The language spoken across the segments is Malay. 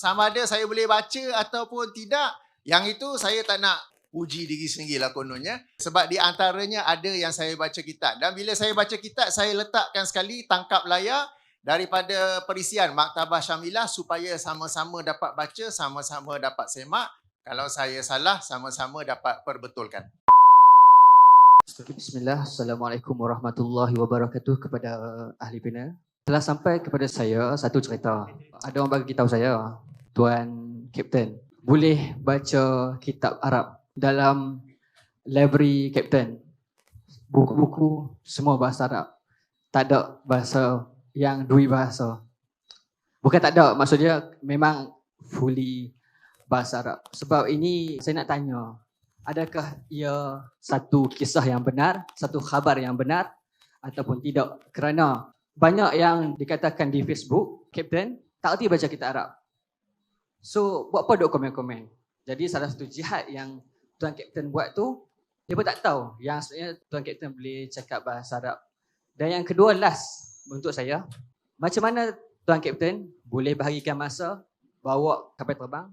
sama ada saya boleh baca ataupun tidak, yang itu saya tak nak uji diri sendiri lah kononnya. Sebab di antaranya ada yang saya baca kitab. Dan bila saya baca kitab, saya letakkan sekali tangkap layar daripada perisian Maktabah Syamilah supaya sama-sama dapat baca, sama-sama dapat semak. Kalau saya salah, sama-sama dapat perbetulkan. Bismillah, Assalamualaikum warahmatullahi wabarakatuh kepada ahli panel. Telah sampai kepada saya satu cerita. Ada orang bagi tahu saya, Tuan Kapten, boleh baca kitab Arab dalam library Kapten. Buku-buku semua bahasa Arab. Tak ada bahasa yang dua bahasa. Bukan tak ada, maksudnya memang fully bahasa Arab. Sebab ini saya nak tanya, adakah ia satu kisah yang benar, satu khabar yang benar ataupun tidak? Kerana banyak yang dikatakan di Facebook, Kapten tak erti baca kitab Arab. So, buat apa duk komen-komen? Jadi salah satu jihad yang Tuan Kapten buat tu, dia pun tak tahu yang sebenarnya Tuan Kapten boleh cakap bahasa Arab. Dan yang kedua, last untuk saya, macam mana Tuan Kapten boleh bahagikan masa bawa kapal terbang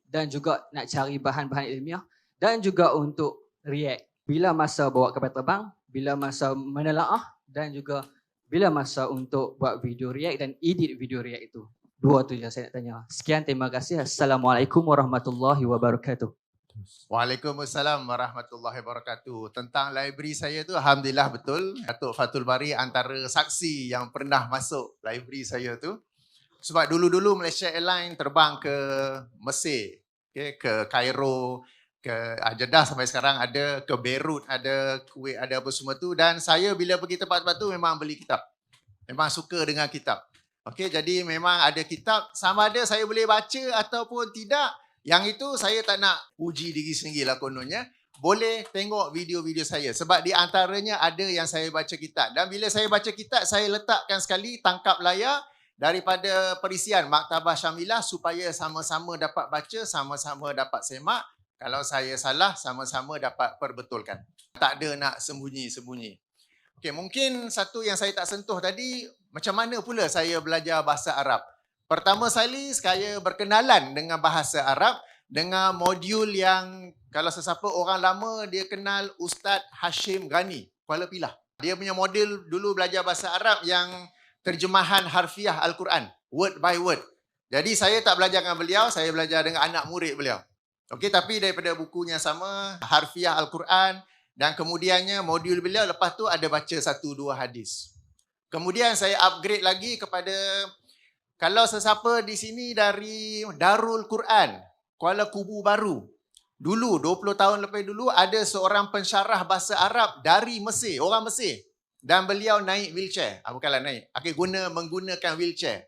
dan juga nak cari bahan-bahan ilmiah dan juga untuk react. Bila masa bawa kapal terbang, bila masa menelaah dan juga bila masa untuk buat video react dan edit video react itu. Dua tu je saya nak tanya. Sekian, terima kasih. Assalamualaikum warahmatullahi wabarakatuh. Waalaikumsalam warahmatullahi wabarakatuh. Tentang library saya tu, alhamdulillah betul. Datuk Fathul Bari antara saksi yang pernah masuk library saya tu. Sebab dulu-dulu Malaysia Airlines terbang ke Mesir, okay, ke Cairo, ke Jeddah sampai sekarang ada, ke Beirut ada, Kuwait ada, apa semua tu. Dan saya bila pergi tempat-tempat tu memang beli kitab. Memang suka dengan kitab. Okey, jadi memang ada kitab, sama ada saya boleh baca ataupun tidak. Yang itu saya tak nak uji diri sendiri lah kononnya. Boleh tengok video-video saya. Sebab di antaranya ada yang saya baca kitab. Dan bila saya baca kitab, saya letakkan sekali tangkap layar daripada perisian Maktabah Syamilah supaya sama-sama dapat baca, sama-sama dapat semak. Kalau saya salah, sama-sama dapat perbetulkan. Tak ada nak sembunyi-sembunyi. Okey, mungkin satu yang saya tak sentuh tadi, macam mana pula saya belajar bahasa Arab. Pertama sekali, saya berkenalan dengan bahasa Arab dengan modul yang kalau sesiapa orang lama, dia kenal Ustaz Hashim Ghani, Kuala Pilah. Dia punya modul dulu belajar bahasa Arab yang terjemahan harfiah Al-Quran, word by word. Jadi saya tak belajar dengan beliau, saya belajar dengan anak murid beliau. Okey, tapi daripada bukunya sama, harfiah Al-Quran, dan kemudiannya modul beliau lepas tu ada baca 1-2 hadis. Kemudian saya upgrade lagi kepada, kalau sesiapa di sini dari Darul Quran, Kuala Kubu Baru, dulu 20 tahun lepas dulu ada seorang pensyarah bahasa Arab dari Mesir, orang Mesir. Dan beliau naik wheelchair. Bukanlah naik, menggunakan wheelchair.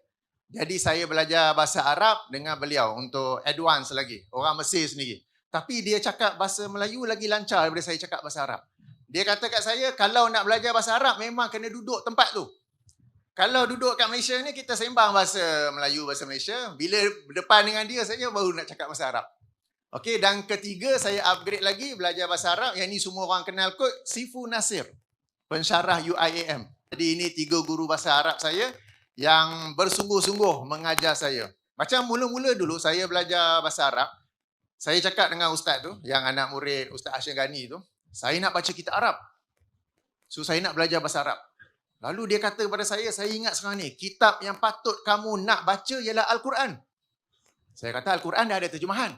Jadi saya belajar bahasa Arab dengan beliau untuk advance lagi. Orang Mesir sendiri. Tapi dia cakap bahasa Melayu lagi lancar daripada saya cakap bahasa Arab. Dia kata kat saya, kalau nak belajar bahasa Arab memang kena duduk tempat tu. Kalau duduk kat Malaysia ni kita sembang bahasa Melayu, bahasa Malaysia. Bila berdepan dengan dia saja baru nak cakap bahasa Arab. Okey, dan ketiga saya upgrade lagi belajar bahasa Arab. Yang ni semua orang kenal kot, Sifu Nasir, pensyarah UIAM. Jadi ini 3 guru bahasa Arab saya yang bersungguh-sungguh mengajar saya. Macam mula-mula dulu saya belajar bahasa Arab, saya cakap dengan ustaz tu, yang anak murid Ustaz Hashim Ghani tu, saya nak baca kitab Arab. So saya nak belajar bahasa Arab. Lalu dia kata kepada saya ingat sekarang ni, kitab yang patut kamu nak baca ialah Al-Quran. Saya kata Al-Quran dah ada terjemahan.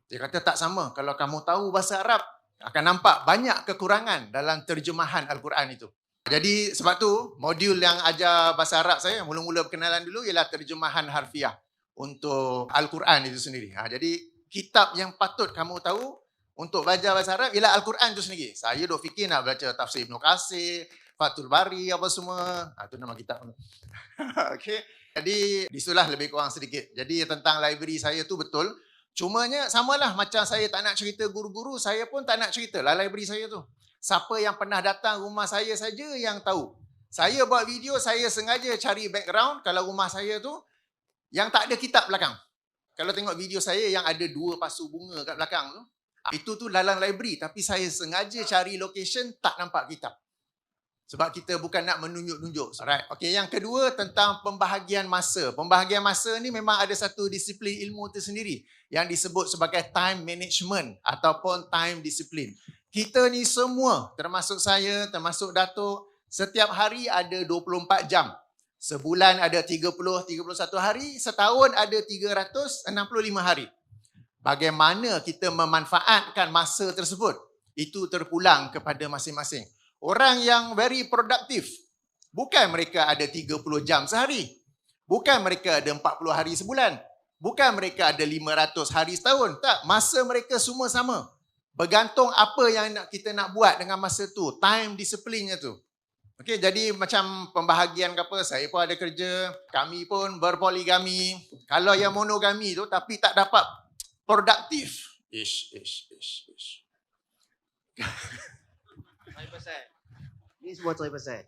Dia kata tak sama, kalau kamu tahu bahasa Arab, akan nampak banyak kekurangan dalam terjemahan Al-Quran itu. Jadi sebab tu modul yang ajar bahasa Arab saya mula-mula berkenalan dulu ialah terjemahan harfiah untuk Al-Quran itu sendiri. Jadi kitab yang patut kamu tahu untuk belajar bahasa Arab ialah Al-Quran itu sendiri. Saya duk fikir nak baca tafsir Ibn Katsir, Fathul Bari apa semua. Itu nama kitab. Okey. Jadi disitulah lebih kurang sedikit. Jadi tentang library saya tu betul. Cumanya samalah macam saya tak nak cerita guru-guru, saya pun tak nak cerita lah library saya tu. Siapa yang pernah datang rumah saya saja yang tahu. Saya buat video, saya sengaja cari background kalau rumah saya tu yang tak ada kitab belakang. Kalau tengok video saya yang ada 2 pasu bunga kat belakang tu, itu tu dalam library, tapi saya sengaja cari location tak nampak kitab. Sebab kita bukan nak menunjuk-nunjuk. Alright. Okey, yang kedua tentang pembahagian masa. Pembahagian masa ni memang ada satu disiplin ilmu tersendiri yang disebut sebagai time management ataupun time discipline. Kita ni semua, termasuk saya, termasuk Datuk, setiap hari ada 24 jam. Sebulan ada 31 hari, setahun ada 365 hari. Bagaimana kita memanfaatkan masa tersebut? Itu terpulang kepada masing-masing. Orang yang very produktif, bukan mereka ada 30 jam sehari. Bukan mereka ada 40 hari sebulan. Bukan mereka ada 500 hari setahun. Tak, masa mereka semua sama. Bergantung apa yang kita nak buat dengan masa tu. Time disiplinnya tu. Okey, jadi macam pembahagian ke apa, saya pun ada kerja, kami pun berpoligami. Kalau yang monogami tu tapi tak dapat produktif. Ish. Ni semua try pasal.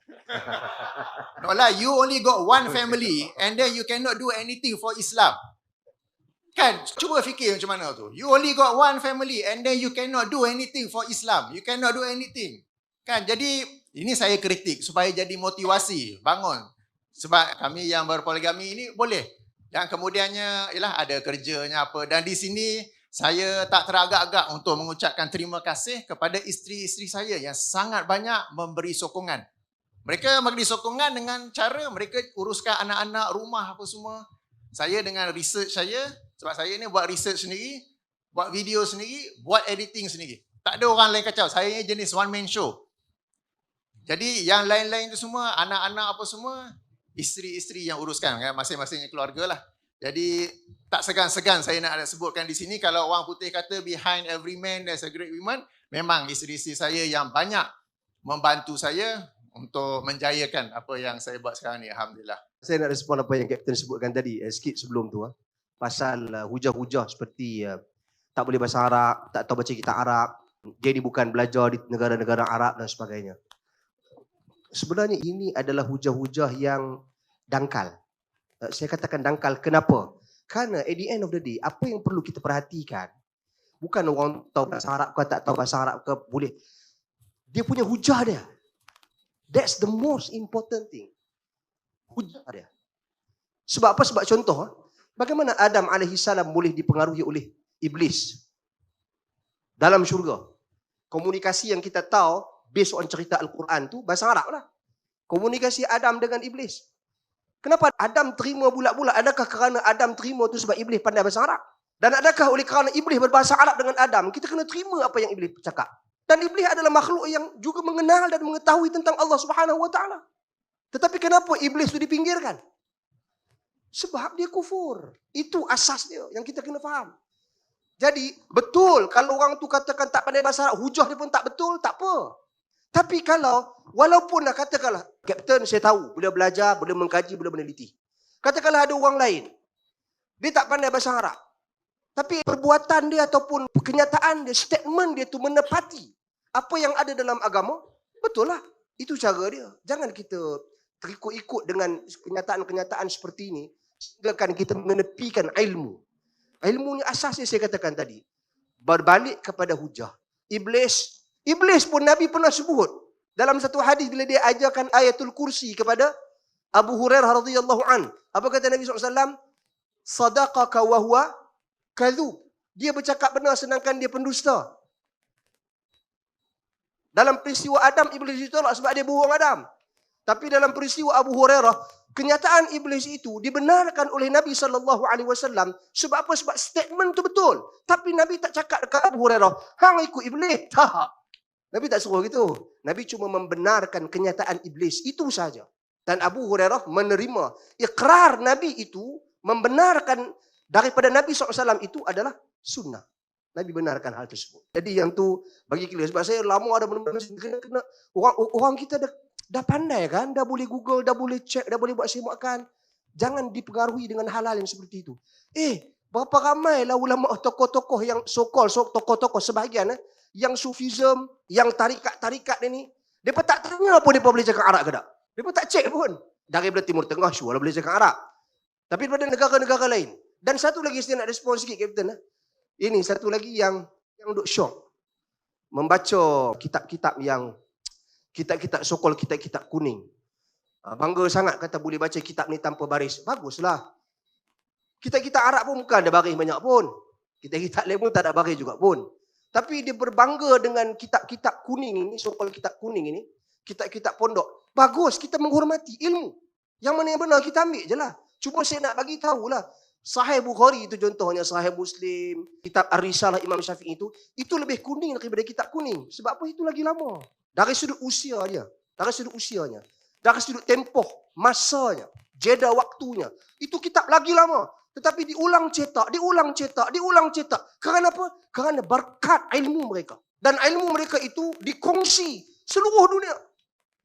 No lah, you only got one family and then you cannot do anything for Islam. Kan, cuba fikir macam mana tu. You only got one family and then you cannot do anything for Islam. You cannot do anything. Kan, jadi ini saya kritik supaya jadi motivasi, bangun. Sebab kami yang berpoligami ini boleh. Yang kemudiannya ialah ada kerjanya apa. Dan di sini saya tak teragak-agak untuk mengucapkan terima kasih kepada isteri-isteri saya yang sangat banyak memberi sokongan. Mereka memberi sokongan dengan cara mereka uruskan anak-anak, rumah apa semua. Saya dengan research saya, sebab saya ni buat research sendiri, buat video sendiri, buat editing sendiri. Tak ada orang lain kacau. Saya ni jenis one man show. Jadi yang lain-lain tu semua, anak-anak apa semua, isteri-isteri yang uruskan kan, masing-masing keluarga lah. Jadi tak segan-segan saya nak sebutkan di sini, kalau orang putih kata behind every man there's a great woman, memang isteri-isteri saya yang banyak membantu saya untuk menjayakan apa yang saya buat sekarang ni, alhamdulillah. Saya nak respon apa yang Kapten sebutkan tadi sikit sebelum tu pasal hujah-hujah seperti tak boleh bahasa Arab, tak tahu baca kitab Arab, dia ni bukan belajar di negara-negara Arab dan sebagainya. Sebenarnya ini adalah hujah-hujah yang dangkal. Saya katakan dangkal, kenapa? Kerana at the end of the day, apa yang perlu kita perhatikan, bukan orang tahu bahasa Arab ke tak tahu bahasa Arab ke, boleh. Dia punya hujah dia. That's the most important thing. Hujah dia. Sebab apa? Sebab contoh, bagaimana Adam AS boleh dipengaruhi oleh Iblis dalam syurga? Komunikasi yang kita tahu, based on cerita Al-Quran tu, bahasa Arab lah. Komunikasi Adam dengan Iblis. Kenapa Adam terima bulat-bulat? Adakah kerana Adam terima tu sebab Iblis pandai bahasa Arab? Dan adakah oleh kerana Iblis berbahasa Arab dengan Adam, kita kena terima apa yang Iblis cakap? Dan Iblis adalah makhluk yang juga mengenal dan mengetahui tentang Allah Subhanahu Wa Taala. Tetapi kenapa Iblis tu dipinggirkan? Sebab dia kufur. Itu asas dia yang kita kena faham. Jadi betul kalau orang tu katakan tak pandai bahasa Arab, hujah dia pun tak betul, tak apa. Tapi kalau, walaupun dah katakanlah, Kapten saya tahu, boleh belajar, boleh mengkaji, boleh meneliti. Katakanlah ada orang lain, dia tak pandai bahasa Arab. Tapi perbuatan dia ataupun kenyataan dia, statement dia tu menepati apa yang ada dalam agama, betul lah. Itu cara dia. Jangan kita terikut-ikut dengan kenyataan-kenyataan seperti ini. Silakan kita menepikan ilmu. Ilmu ni asasnya saya katakan tadi. Berbalik kepada hujah. Iblis pun Nabi pernah sebut dalam satu hadis bila dia ajarkan ayatul kursi kepada Abu Hurairah radhiyallahu an. Apa kata Nabi SAW? Sadaqaka wa huwa kadhub. Dia bercakap benar sedangkan dia pendusta. Dalam peristiwa Adam, Iblis ditolak sebab dia bohong Adam. Tapi dalam peristiwa Abu Hurairah, kenyataan Iblis itu dibenarkan oleh Nabi SAW. Sebab apa? Sebab statement itu betul. Tapi Nabi tak cakap dekat Abu Hurairah, hang ikut Iblis. Tak. Nabi tak suruh gitu. Nabi cuma membenarkan kenyataan Iblis. Itu saja. Dan Abu Hurairah menerima. Ikrar Nabi itu membenarkan daripada Nabi SAW itu adalah sunnah. Nabi benarkan hal tersebut. Jadi yang tu bagi clear. Sebab saya lama ada benar-benar kena orang kita dah pandai kan. Dah boleh Google, dah boleh check, dah boleh buat semuakan. Jangan dipengaruhi dengan hal-hal yang seperti itu. Berapa ramailah ulama tokoh-tokoh yang so-called tokoh-tokoh sebahagian yang sufism, yang tarikat-tarikat ni, mereka tak tanya pun mereka boleh cakap Arab ke tak. Mereka tak cek pun. Daripada Timur Tengah, sure lah boleh cakap Arab. Tapi daripada negara-negara lain. Dan satu lagi saya nak respon sikit, Kapten. Ini satu lagi yang duk syok. Membaca kitab-kitab yang Kitab-kitab sokol, kitab-kitab kuning. Bangga sangat kata boleh baca kitab ni tanpa baris. Baguslah. Kitab-kitab Arab pun bukan ada baris banyak pun. Kitab-kitab lain pun tak ada baris juga pun. Tapi dia berbangga dengan kitab-kitab kuning ini, sokol kitab kuning ini, kitab-kitab pondok. Bagus, kita menghormati ilmu. Yang mana yang benar kita ambil je lah. Cuma saya nak bagi tahulah. Sahih Bukhari itu contohnya, Sahih Muslim, kitab Ar-Risalah Imam Syafi'i itu lebih kuning daripada kitab kuning. Sebab apa? Itu lagi lama. Dari sudut usia dia, dari sudut usianya, dari sudut tempoh, masanya, jeda waktunya. Itu kitab lagi lama. Tetapi diulang cetak, diulang cetak, diulang cetak. Kerana apa? Kerana berkat ilmu mereka. Dan ilmu mereka itu dikongsi seluruh dunia.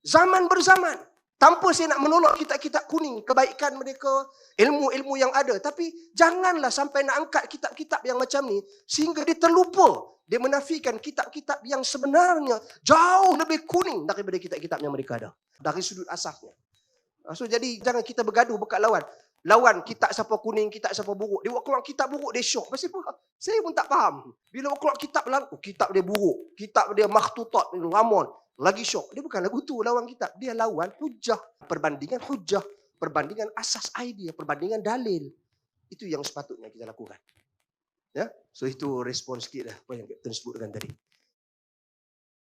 Zaman berzaman. Tanpa saya nak menolak kitab-kitab kuning, kebaikan mereka, ilmu-ilmu yang ada. Tapi janganlah sampai nak angkat kitab-kitab yang macam ni sehingga dia terlupa. Dia menafikan kitab-kitab yang sebenarnya jauh lebih kuning daripada kitab-kitab yang mereka ada. Dari sudut asasnya. So jadi jangan kita bergaduh bekat lawan. Lawan kitab siapa kuning, kitab siapa buruk. Dia buat keluar kitab buruk, dia syok. Pasal apa? Saya pun tak faham. Bila buat keluar kitab lain, kitab dia buruk. Kitab dia makhtutat, ramon. Lagi syok. Dia bukan lagu tu lawan kitab. Dia lawan hujah. Perbandingan hujah. Perbandingan asas idea. Perbandingan dalil. Itu yang sepatutnya kita lakukan. Ya, so itu respon sikit lah apa yang Kapten sebutkan tadi.